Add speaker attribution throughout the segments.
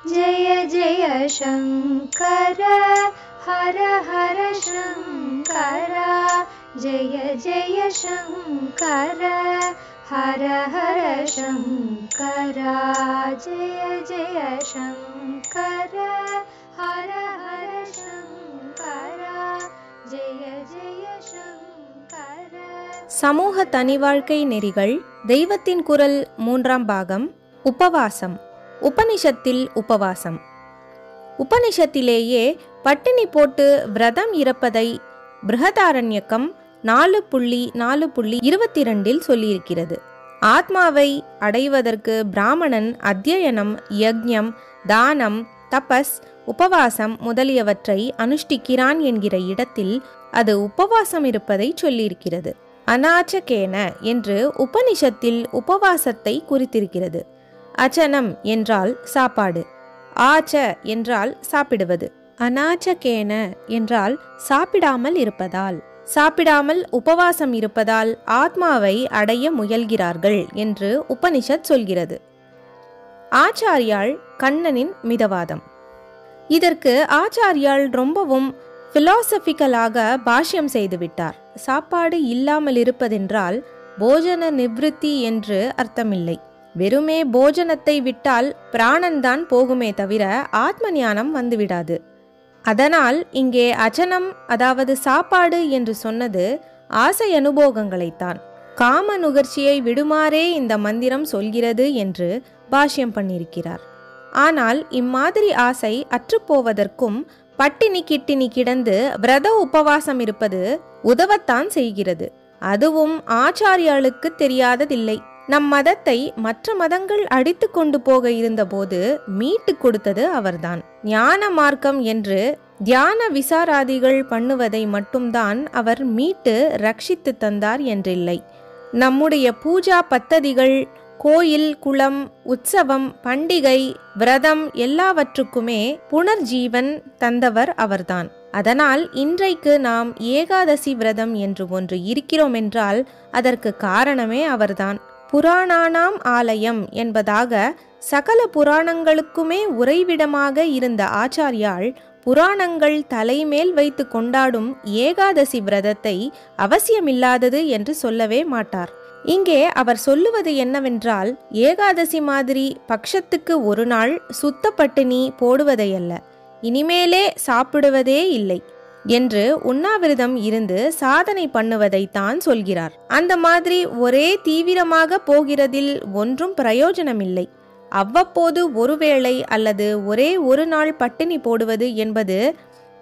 Speaker 1: जय जय शंकर हर हर शंकर जय जय शंकर हर हर शंकर जय जय शंकर हर हर शंकर जय जय शंकर.
Speaker 2: சமூக தனிவாழ்க்கை நெறிகள் தெய்வத்தின் குரல் 3ஆம் பாகம். உபவாசம். உபனிஷத்தில் உபவாசம். உபனிஷத்திலேயே பட்டினி போட்டு விரதம் இருப்பதை பிருஹதாரண்யகம் 4.4.22 சொல்லியிருக்கிறது. ஆத்மாவை அடைவதற்கு பிராமணன் அத்தியனம், யக்ஞம், தானம், தபஸ், உபவாசம் முதலியவற்றை அனுஷ்டிக்கிறான் என்கிற இடத்தில் அது உபவாசம் இருப்பதை சொல்லியிருக்கிறது. அநாச்சகேன என்று உபனிஷத்தில் உபவாசத்தை குறித்திருக்கிறது. அச்சனம் என்றால் சாப்பாடு, ஆச்ச என்றால் சாப்பிடுவது, அநாச்சகேன என்றால் சாப்பிடாமல் இருப்பதால், சாப்பிடாமல் உபவாசம் இருப்பதால் ஆத்மாவை அடைய முயல்கிறார்கள் என்று உபனிஷத் சொல்கிறது. ஆச்சாரியாள் கண்ணனின் மிதவாதம். இதற்கு ஆச்சாரியாள் ரொம்பவும் பிலாசபிக்கலாக பாஷ்யம் செய்துவிட்டார். சாப்பாடு இல்லாமல் இருப்பதென்றால் போஜன நிவிருத்தி என்று அர்த்தமில்லை. வெறுமே போஜனத்தை விட்டால் பிராணன்தான் போகுமே தவிர ஆத்ம ஞானம் வந்துவிடாது. அதனால் இங்கே அச்சனம், அதாவது சாப்பாடு என்று சொன்னது ஆசை அனுபோகங்களைத்தான். காம நுகர்ச்சியை விடுமாறே இந்த மந்திரம் சொல்கிறது என்று பாஷ்யம் பண்ணியிருக்கிறார். ஆனால் இம்மாதிரி ஆசை அற்றுப்போவதற்கும் பட்டினி கிட்டினி கிடந்து விரத உபவாசம் இருப்பது உதவத்தான் செய்கிறது. அதுவும் ஆச்சாரியாளுக்கு தெரியாததில்லை. நம் மதத்தை மற்ற மதங்கள் அடித்து கொண்டு போக இருந்தபோது மீட்டு கொடுத்தது அவர்தான். ஞான மார்க்கம் என்று தியான விசாராதிகள் பண்ணுவதை மட்டும்தான் அவர் மீட்டு ரட்சித்து தந்தார் என்றில்லை. நம்முடைய பூஜா பத்ததிகள், கோயில், குளம், உற்சவம், பண்டிகை, விரதம் எல்லாவற்றுக்குமே புனர்ஜீவன் தந்தவர் அவர்தான். அதனால் இன்றைக்கு நாம் ஏகாதசி விரதம் என்று ஒன்று இருக்கிறோம் என்றால் அதற்கு காரணமே அவர்தான். புராணானாம் ஆலயம் என்பதாக சகல புராணங்களுக்குமே உறைவிடமாக இருந்த ஆச்சாரியாள் புராணங்கள் தலைமேல் வைத்து கொண்டாடும் ஏகாதசி விரதத்தை அவசியமில்லாதது என்று சொல்லவே மாட்டார். இங்கே அவர் சொல்லுவது என்னவென்றால், ஏகாதசி மாதிரி பட்சத்துக்கு ஒரு நாள் சுத்த பட்டினி போடுவதையல்ல, இனிமேலே சாப்பிடுவதே இல்லை என்று உண்ணாவிரதம் இருந்து சாதனை பண்ணுவதை தான் சொல்கிறார். அந்த மாதிரி ஒரே தீவிரமாக போகிறதில் ஒன்றும் பிரயோஜனமில்லை. அவ்வப்போது ஒருவேளை அல்லது ஒரே ஒரு நாள் பட்டினி போடுவது என்பது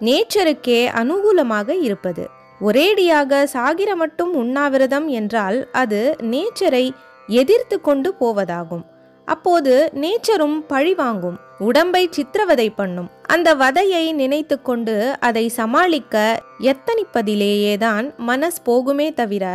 Speaker 2: நேச்சருக்கே அனுகூலமாக இருப்பது. ஒரேடியாக சாகிற மட்டும் உண்ணாவிரதம் என்றால் அது நேச்சரை எதிர்த்து கொண்டு போவதாகும். அப்போது நேச்சரும் பழி வாங்கும், உடம்பை சித்திரவதை பண்ணும். அந்த வதையை நினைத்து கொண்டு அதை சமாளிக்க எத்தனிப்பதிலேயேதான் மனஸ் போகுமே தவிர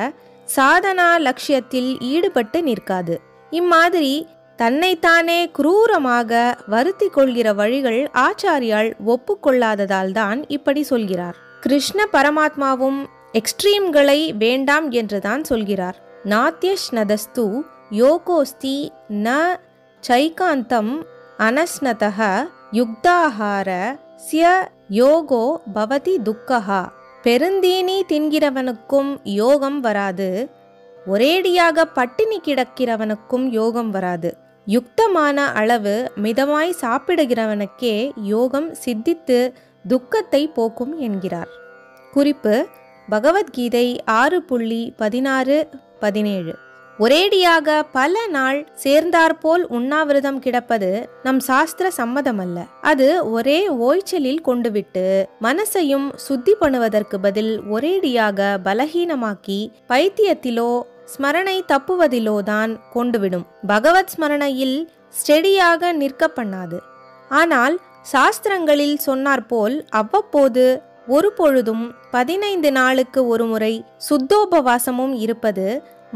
Speaker 2: சாதனா லட்சியத்தில் ஈடுபட்டு நிற்காது. இம்மாதிரி தன்னைத்தானே குரூரமாக வருத்தி கொள்கிற வழிகள் ஆச்சாரியால் ஒப்புக்கொள்ளாததால் தான் இப்படி சொல்கிறார். கிருஷ்ண பரமாத்மாவும் எக்ஸ்ட்ரீம்களை வேண்டாம் என்றுதான் சொல்கிறார். நாத்யஷ்னதஸ்து யோகோஸ்தி ந சைகாந்தம் அனஸ்னதஹ யுக்தாஹார ஸ்ய யோகோ பவதி துக்கஹா. பெருந்தீனி தின்கிறவனுக்கும் யோகம் வராது, ஒரேடியாக பட்டினி கிடக்கிறவனுக்கும் யோகம் வராது. யுக்தமான அளவு மிதமாய் சாப்பிடுகிறவனுக்கே யோகம் சித்தித்து துக்கத்தை போக்கும் என்கிறார். குறிப்பு: பகவத்கீதை 6.16-17. ஒரேடியாக பல நாள் சேர்ந்தாற்போல் உண்ணாவிரதம் கிடப்பது நம் சாஸ்திர சம்மதமல்ல. அது ஒரே ஓய்ச்சலில் கொண்டுவிட்டு மனசையும் சுத்தி பண்ணுவதற்கு பதில் ஒரேடியாக பலகீனமாக்கி பைத்தியத்திலோ ஸ்மரணை தப்புவதிலோதான் கொண்டுவிடும். பகவத் ஸ்மரணையில் ஸ்டெடியாக நிற்க பண்ணாது. ஆனால் சாஸ்திரங்களில் சொன்னார்போல் அவ்வப்போது ஒரு பொழுதும் 15 நாளுக்கு ஒரு முறை சுத்தோபவாசமும் இருப்பது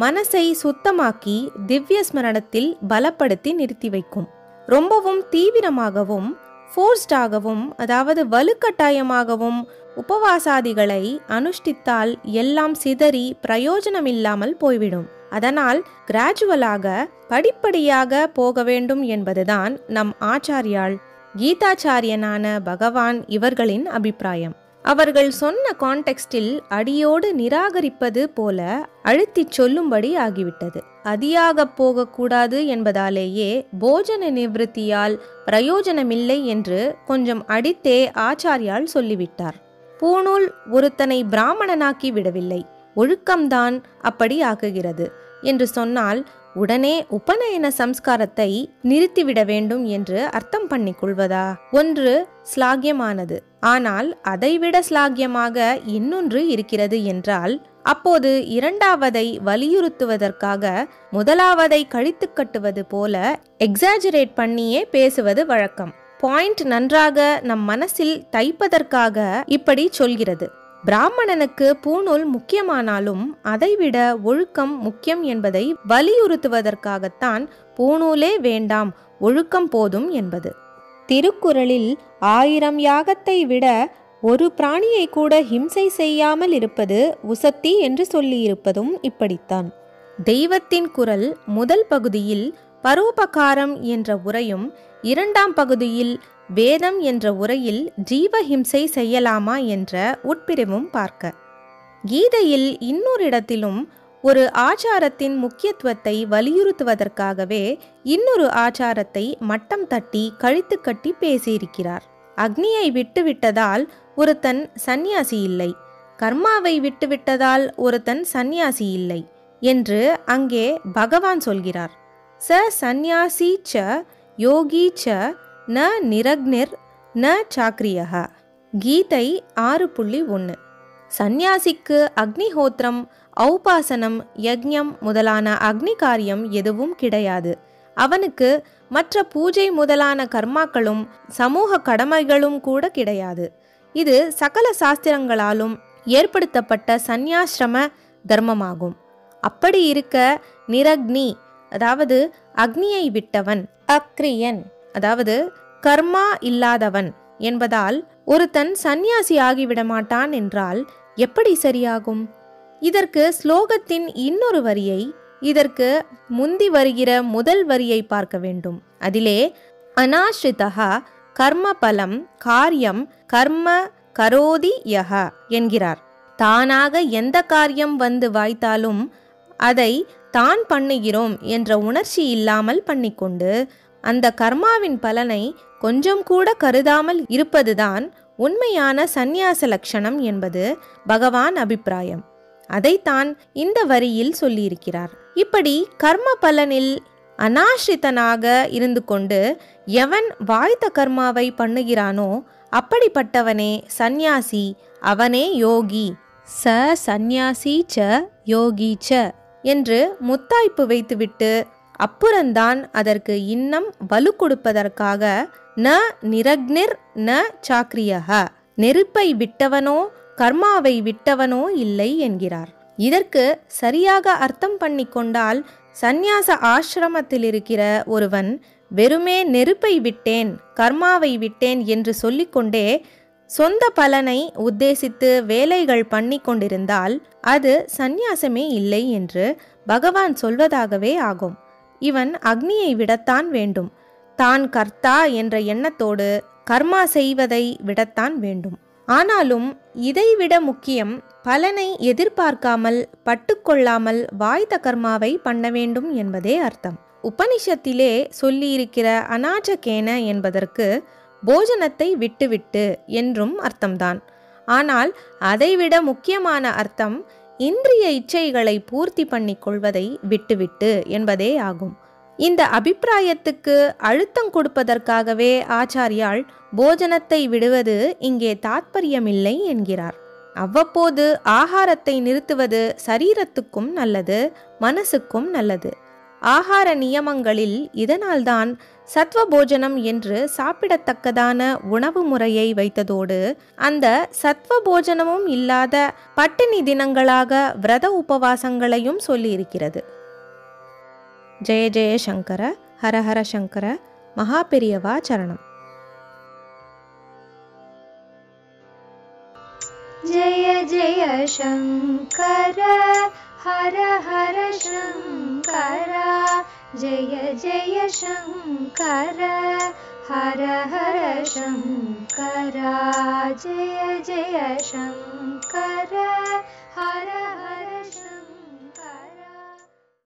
Speaker 2: மனசை சுத்தமாக்கி திவ்ய ஸ்மரணத்தில் பலப்படுத்தி நிறுத்தி வைக்கும். ரொம்பவும் தீவிரமாகவும் ஃபோர்ஸ்டாகவும், அதாவது வலுக்கட்டாயமாகவும் உபவாசாதிகளை அனுஷ்டித்தால் எல்லாம் சிதறி பிரயோஜனமில்லாமல் போய்விடும். அதனால் கிராஜுவலாக படிப்படியாக போக வேண்டும் என்பதுதான் நம் ஆச்சாரியால் கீதாச்சாரியனான பகவான் இவர்களின் அபிப்பிராயம். அவர்கள் சொன்ன கான்டெக்ஸ்டில் அடியோடு நிராகரிப்பது போல அழுத்திச் சொல்லும்படி ஆகிவிட்டது. அதியாக போகக்கூடாது என்பதாலேயே போஜன நிவிருத்தியால் பிரயோஜனமில்லை என்று கொஞ்சம் அடித்தே ஆச்சாரியால் சொல்லிவிட்டார். பூணூல் ஒருத்தனை பிராமணனாக்கி விடவில்லை, ஒழுக்கம்தான் அப்படி ஆக்குகிறது என்று சொன்னால் உடனே உபநயன சம்ஸ்காரத்தை நிறுத்திவிட வேண்டும் என்று அர்த்தம் பண்ணிக் கொள்வதா? ஒன்று ஸ்லாகியமானது, ஆனால் அதைவிட ஸ்லாகியமாக இன்னொன்று இருக்கிறது என்றால் அப்போது இரண்டாவதை வலியுறுத்துவதற்காக முதலாவதை கழித்து கட்டுவது போல எக்ஸாஜரேட் பண்ணியே பேசுவது வழக்கம். பாயிண்ட் நன்றாக நம் மனசில் தைப்பதற்காக இப்படி சொல்கிறது. பிராமணனுக்கு பூணூல் முக்கியமானாலும் அதைவிட ஒழுக்கம் முக்கியம் என்பதை வலியுறுத்துவதற்காகத்தான் பூணூலே வேண்டாம், ஒழுக்கம் போதும் என்பது. திருக்குறளில் 1000 யாகத்தை விட ஒரு பிராணியை கூட ஹிம்சை செய்யாமல் இருப்பது உசத்தி என்று சொல்லியிருப்பதும் இப்படித்தான். தெய்வத்தின் குரல் முதல் பகுதியில் பரோபகாரம் என்ற உரையும், இரண்டாம் பகுதியில் வேதம் என்ற உரையில் ஜீவஹிம்சை செய்யலாமா என்ற உட்பிரிவும் பார்க்க. கீதையில் இன்னொரு இடத்திலும் ஒரு ஆச்சாரத்தின் முக்கியத்துவத்தை வலியுறுத்துவதற்காகவே இன்னொரு ஆச்சாரத்தை மட்டம் தட்டி கழித்து கட்டி பேசியிருக்கிறார். அக்னியை விட்டுவிட்டதால் ஒருத்தன் சந்நியாசி இல்லை, கர்மாவை விட்டுவிட்டதால் ஒருத்தன் சந்நியாசி இல்லை என்று அங்கே பகவான் சொல்கிறார். ச சந்நியாசி ச யோகி ச ந நிரக்னிர் ந சாக்ரியஹ. கீதை 6.1. சந்நியாசிக்கு அக்னிஹோத்திரம், ஔபாசனம், யக்ஞம் முதலான அக்னி காரியம் எதுவும் கிடையாது. அவனுக்கு மற்ற பூஜை முதலான கர்மாக்களும் சமூக கடமைகளும் கூட கிடையாது. இது சகல சாஸ்திரங்களாலும் ஏற்படுத்தப்பட்ட சந்நியாசிரம தர்மமாகும். அப்படி இருக்க நிரக்னி, அதாவது அக்னியை விட்டவன், அக்ரியன், அதாவது கர்மா இல்லாதவன் என்பதால் ஒருத்தன் சந்நியாசி ஆகிவிட மாட்டான் என்றால் எப்படி சரியாகும்? இதற்கு ஸ்லோகத்தின் இன்னொரு வரியை, இதற்கு முந்தி வருகிற முதல் வரியை பார்க்க வேண்டும். அதிலே அனாஸ்ரிதா கர்ம பலம் காரியம் கர்ம கரோதி யஹ என்கிறார். தானாக எந்த காரியம் வந்து வாய்த்தாலும் அதை தான் பண்ணுகிறோம் என்ற உணர்ச்சி இல்லாமல் பண்ணிக்கொண்டு அந்த கர்மாவின் பலனை கொஞ்சம் கூட கருதாமல் இருப்பதுதான் உண்மையான சந்நியாச லட்சணம் என்பது பகவான் அபிப்பிராயம். அதைத்தான் இந்த வரியில் சொல்லியிருக்கிறார். இப்படி கர்ம பலனில் அனாஸ்ரிதனாக இருந்து கொண்டு எவன் வாய்த்த கர்மாவை பண்ணுகிறானோ அப்படிப்பட்டவனே சந்நியாசி, அவனே யோகி. ச சந்நியாசி ச யோகி ச என்று முத்தாய்ப்பு வைத்துவிட்டு அப்புறந்தான் அதற்கு இன்னம் வலு கொடுப்பதற்காக ந நிரக்னிர் ந சாக்ரியஹ, நெருப்பை விட்டவனோ கர்மாவை விட்டவனோ இல்லை என்கிறார். இதற்கு சரியாக அர்த்தம் பண்ணி கொண்டால் சந்நியாச ஆசிரமத்தில் இருக்கிற ஒருவன் வெறுமே நெருப்பை விட்டேன் கர்மாவை விட்டேன் என்று சொல்லிக்கொண்டே சொந்த பலனை உத்தேசித்து வேலைகள் பண்ணி கொண்டிருந்தால் அது சந்நியாசமே இல்லை என்று பகவான் சொல்வதாகவே ஆகும். இவன் அக்னியை விடத்தான் வேண்டும், தான் கர்த்தா என்ற எண்ணத்தோடு கர்மா செய்வதை விடத்தான் வேண்டும். ஆனாலும் இதைவிட முக்கியம் பலனை எதிர்பார்க்காமல் பட்டுக்கொள்ளாமல் வாய்த்த கர்மாவை பண்ண வேண்டும் என்பதே அர்த்தம். உபனிஷத்திலே சொல்லியிருக்கிற அநாஜகேன என்பதற்கு போஜனத்தை விட்டுவிட்டு என்றும் அர்த்தம்தான். ஆனால் அதைவிட முக்கியமான அர்த்தம் இந்திரிய இச்சைகளை பூர்த்தி பண்ணி கொள்வதை விட்டுவிட்டு என்பதே ஆகும். இந்த அபிப்பிராயத்துக்கு அழுத்தம் கொடுப்பதற்காகவே ஆச்சாரியால் போஜனத்தை விடுவது இங்கே தாத்பரியமில்லை என்கிறார். அவ்வப்போது ஆகாரத்தை நிறுத்துவது சரீரத்துக்கும் நல்லது, மனசுக்கும் நல்லது. ஆகார நியமங்களில் இதனால்தான் சத்வ போஜனம் என்று சாப்பிடத்தக்கதான உணவு முறையை வைத்ததோடு அந்த சத்வ போஜனமும் இல்லாத பட்டினி தினங்களாக விரத உபவாசங்களையும் சொல்லியிருக்கிறது. ஜெய ஜெய சங்கர, ஹர ஹர சங்கர, மகாபெரியவா சரணம்.
Speaker 1: ஜெய ஜெய சங்கர, ஹர ஹர சங்கர, ஜெய ஜெய சங்கர, ஹர ஹர शङ्करा जय जय शङ्कर हर हर